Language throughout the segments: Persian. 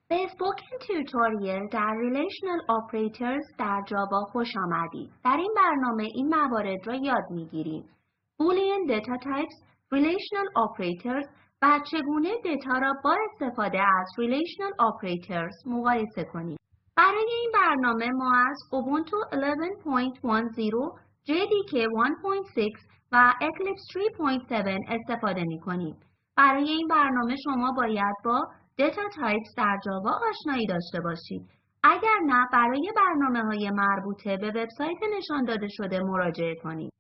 به اسپوکن تیوتوریال در Relational Operators در جاوا خوش آمدید. در این برنامه این موارد را یاد می‌گیریم. Boolean Data Types، Relational Operators و چگونه دیتا را با استفاده از Relational Operators مقایسه کنیم. برای این برنامه ما از اوبونتو 11.10، JDK 1.6 و Eclipse 3.7 استفاده می‌کنیم. برای این برنامه شما باید با دیتا تایپس در جاوا آشنایی داشته باشید. اگر نه، برای برنامه‌های مربوطه به وبسایت نشان داده شده مراجعه کنید.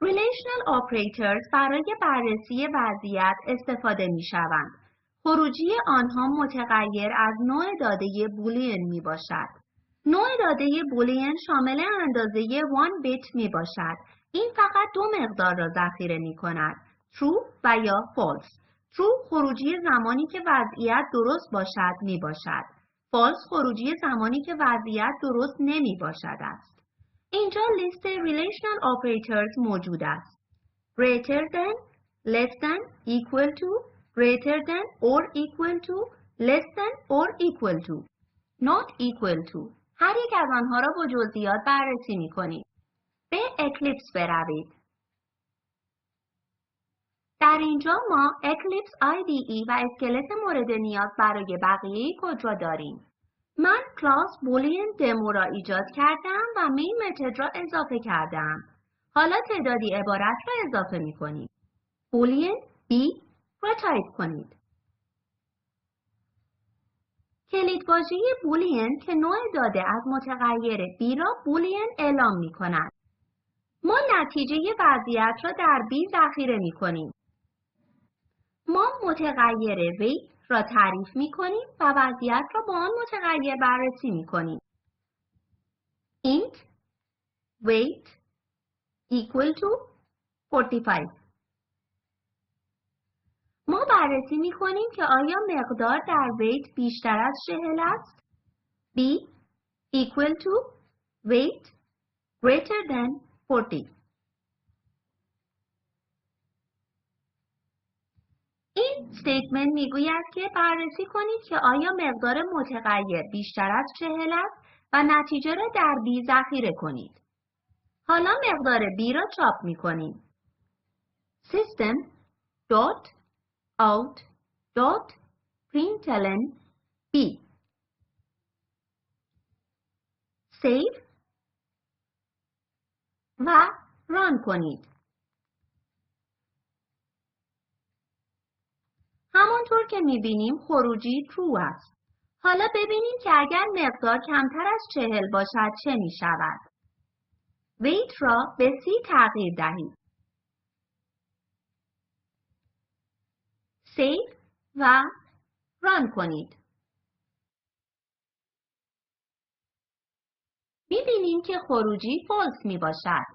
Relational Operators برای بررسی وضعیت استفاده می‌شوند. خروجی آنها متغیر از نوع داده بولین میباشد. نوع داده بولین شامل اندازه 1 بیت میباشد. این فقط دو مقدار را ذخیره می‌کند: true و یا false. true خروجی زمانی که وضعیت درست باشد می باشد. false خروجی زمانی که وضعیت درست نمی باشد است. اینجا لیست relational operators موجود است. greater than، less than، equal to، greater than or equal to، less than or equal to، not equal to. هر یک از آنها را با جزئیات بررسی می کنیم. به اکلیپس بروید. در اینجا ما Eclipse IDE و اسکلت مورد نیاز برای بقیه کد را داریم. من کلاس بولین دمو را ایجاد کردم و مین متد را اضافه کردم. حالا تعدادی عبارت را اضافه می کنیم. بولین B را تایپ کنید. کلیدواژه بولین که نوع داده از متغیر B را بولین اعلام می کند. ما نتیجه وضعیت را در B ذخیره می کنیم. ما متغیر weight را تعریف می کنیم و وضعیت را با آن متغیر بررسی می کنیم. int weight equal to 45. ما بررسی می کنیم که آیا مقدار در weight بیشتر از 40 است؟ b equal to weight greater than 40. این استیتمنت میگوید که بررسی کنید که آیا مقدار متغیر بیشتر از 40 است و نتیجه را در B ذخیره کنید. حالا مقدار B را چاپ می کنیم. system.out.println B. save و ران کنید. همانطور که می‌بینیم خروجی true است. حالا ببینیم که اگر مقدار کمتر از 40 باشد چه می‌شود. weight را به 30 تغییر دهید. save و ران کنید. می‌بینیم که خروجی false می‌باشد.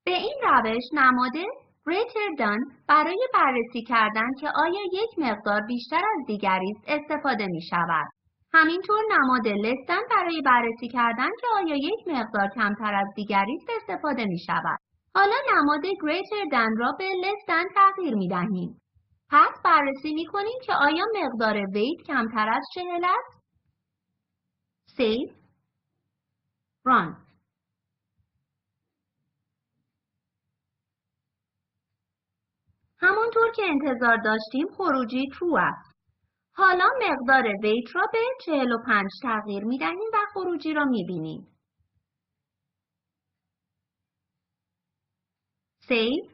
به این روش نماد greater than برای بررسی کردن که آیا یک مقدار بیشتر از دیگری است استفاده می شود. همینطور نماد less than برای بررسی کردن که آیا یک مقدار کمتر از دیگری است استفاده می شود. حالا نماد greater than را به less than تغییر می دهیم. پس بررسی می کنیم که آیا مقدار weight کمتر از 40 است. save run. همانطور که انتظار داشتیم خروجی true است. حالا مقدار weight را به 45 تغییر می دهیم و خروجی را می بینیم. save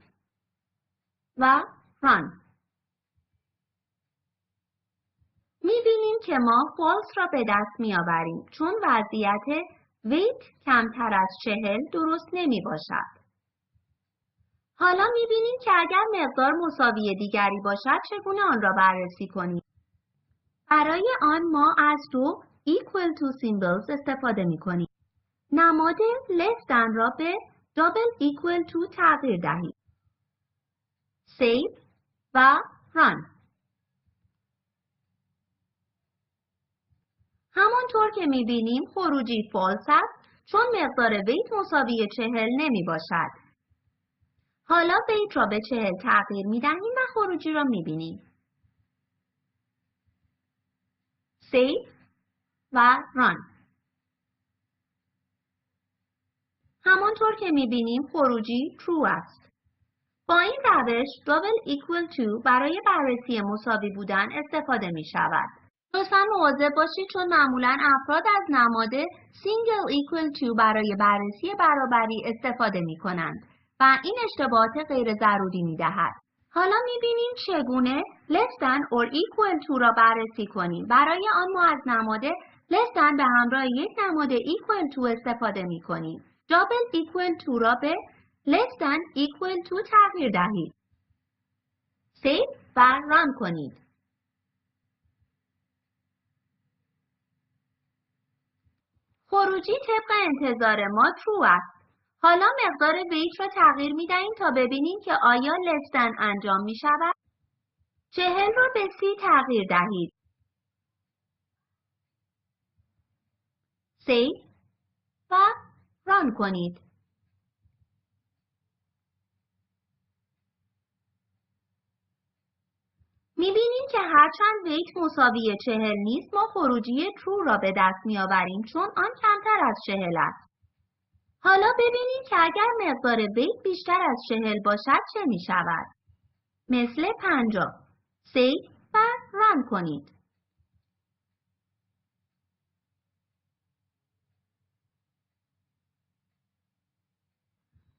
و run. می بینیم که ما false را به دست می آوریم چون وضعیت weight کمتر از 40 درست نمی باشد. حالا می‌بینیم که اگر مقدار مساوی دیگری باشد چگونه آن را بررسی کنیم. برای آن ما از دو equal to symbols استفاده می‌کنیم. نماد less than را به double equal to تغییر دهید. save و run. همانطور که می‌بینیم خروجی false است چون مقدار weight مساوی 40 نمی‌باشد. حالا weight را به 40 تغییر می دهیم و خروجی را می بینیم. save و run. همانطور که می‌بینیم خروجی true است. با این روش double equal to برای بررسی مساوی بودن استفاده می‌شود. لطفاً مواظب باشید چون معمولاً افراد از نماد single equal to برای بررسی برابری استفاده می‌کنند و این اشتباهات غیر ضروری می‌دهد. حالا می‌بینیم چگونه less than or equal to را بررسی کنیم. برای آن ما از نماد less than به همراه یک نماد equal to استفاده می‌کنیم. double equal to را به less than equal to تغییر دهید. save و run کنید. خروجی طبق انتظار ما true است. حالا مقدار weight را تغییر می دهیم تا ببینیم که آیا less than انجام می شود. 40 را به 30 تغییر دهید. save و run کنید. می‌بینیم که هرچند weight مساوی 40 نیست ما خروجی true را به دست می‌آوریم چون آن کمتر از 40 است. حالا ببینیم که اگر مقدار weight بیشتر از 40 باشد چه می‌شود. مثل 50. save و run کنید.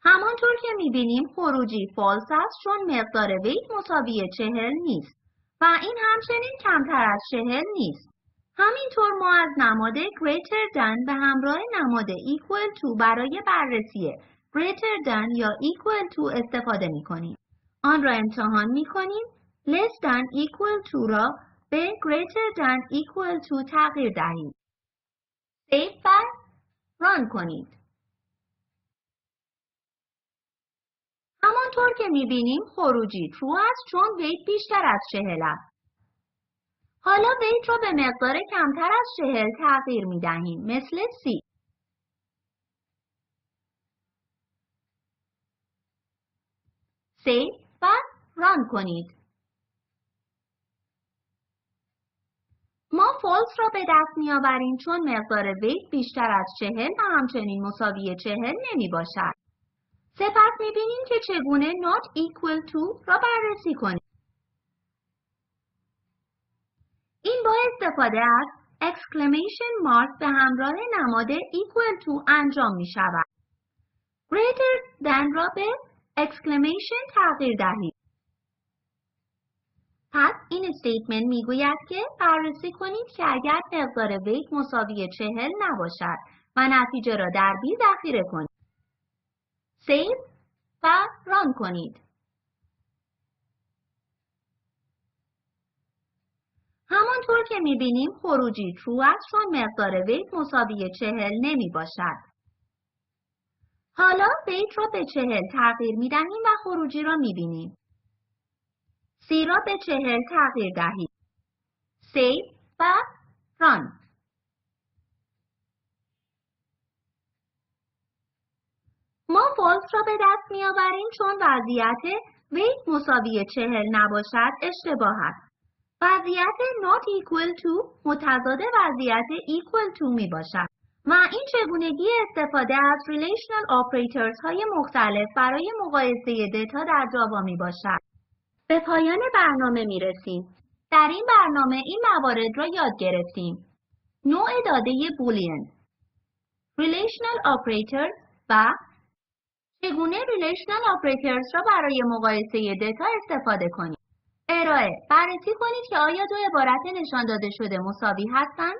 همانطور که می‌بینیم خروجی false است چون مقدار weight مساوی 40 نیست و این همچنین کمتر از 40 نیست. همینطور ما از نماد greater than به همراه نماد equal to برای بررسی greater than یا equal to استفاده می‌کنیم. آن را امتحان می‌کنیم. less than equal to را به greater than equal to تغییر دهید. save و run کنید. همانطور که می‌بینیم خروجی true است چون weight بیشتر از 40 است. حالا weight را به مقدار کمتر از 40 تغییر می‌دهیم مثل 30. save و run کنید. ما false را به دست می‌آوریم چون مقدار weight بیشتر از 40 و همچنین مساوی 40 نمی‌باشد. سپس می‌بینیم که چگونه not equal to را بررسی کنیم. این با استفاده از exclamation mark به همراه نماد equal to انجام می شود. greater than را به exclamation تغییر دهید. پس این استیتمنت می گوید که بررسی کنید که اگر مقدار weight مساوی 40 نباشد و نتیجه را در B ذخیره کنید. save و run کنید. همانطور که می‌بینیم خروجی true است چون مقدار weight مساوی 40 نمی باشد. حالا weight را به 40 تغییر می‌دهیم و خروجی را می‌بینیم. 30 را به 40 تغییر دهید. save و run. ما false را به دست می‌آوریم چون وضعیت weight مساوی 40 نباشد اشتباه است. وضعیت not equal to متضاد وضعیت equal to می باشد و این چگونگی استفاده از relational operators های مختلف برای مقایسه دیتا در جاوا می باشد. به پایان برنامه می رسیم. در این برنامه این موارد را یاد گرفتیم. نوع داده بولیان، relational operators و چگونه relational operators را برای مقایسه دیتا استفاده کنیم. ارائه: بررسی کنید که آیا دو عبارت نشان داده شده مساوی هستند؟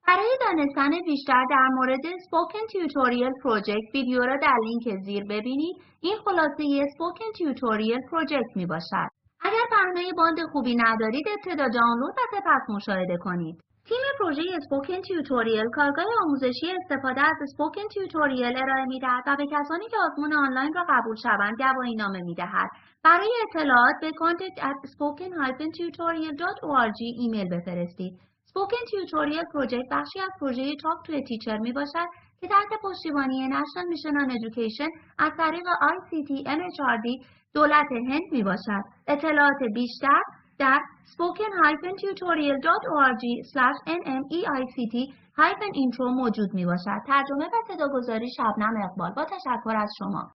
برای دانستن بیشتر در مورد Spoken Tutorial Project ویدیو را در لینک زیر ببینید. این خلاصه Spoken Tutorial Project می باشد. اگر پهنای باند خوبی ندارید ابتدا دانلود و سپس مشاهده کنید. تیم پروژه Spoken Tutorial کارگاه آموزشی استفاده از Spoken Tutorial ارائه می‌دهد و به کسانی که آزمون آنلاین را قبول شوند گواهینامه می‌دهد. برای اطلاعات به contact@spoken-tutorial.org ایمیل بفرستید. Spoken Tutorial Project بخشی از پروژه Talk to a Teacher میباشد که تحت پشتیبانی National Mission on Education از طریق ICT MHRD دولت هند میباشد. اطلاعات بیشتر در spoken-tutorial.org/nmeict-intro موجود می باشد. ترجمه و صداگذاری شبنم اقبال. با تشکر از شما.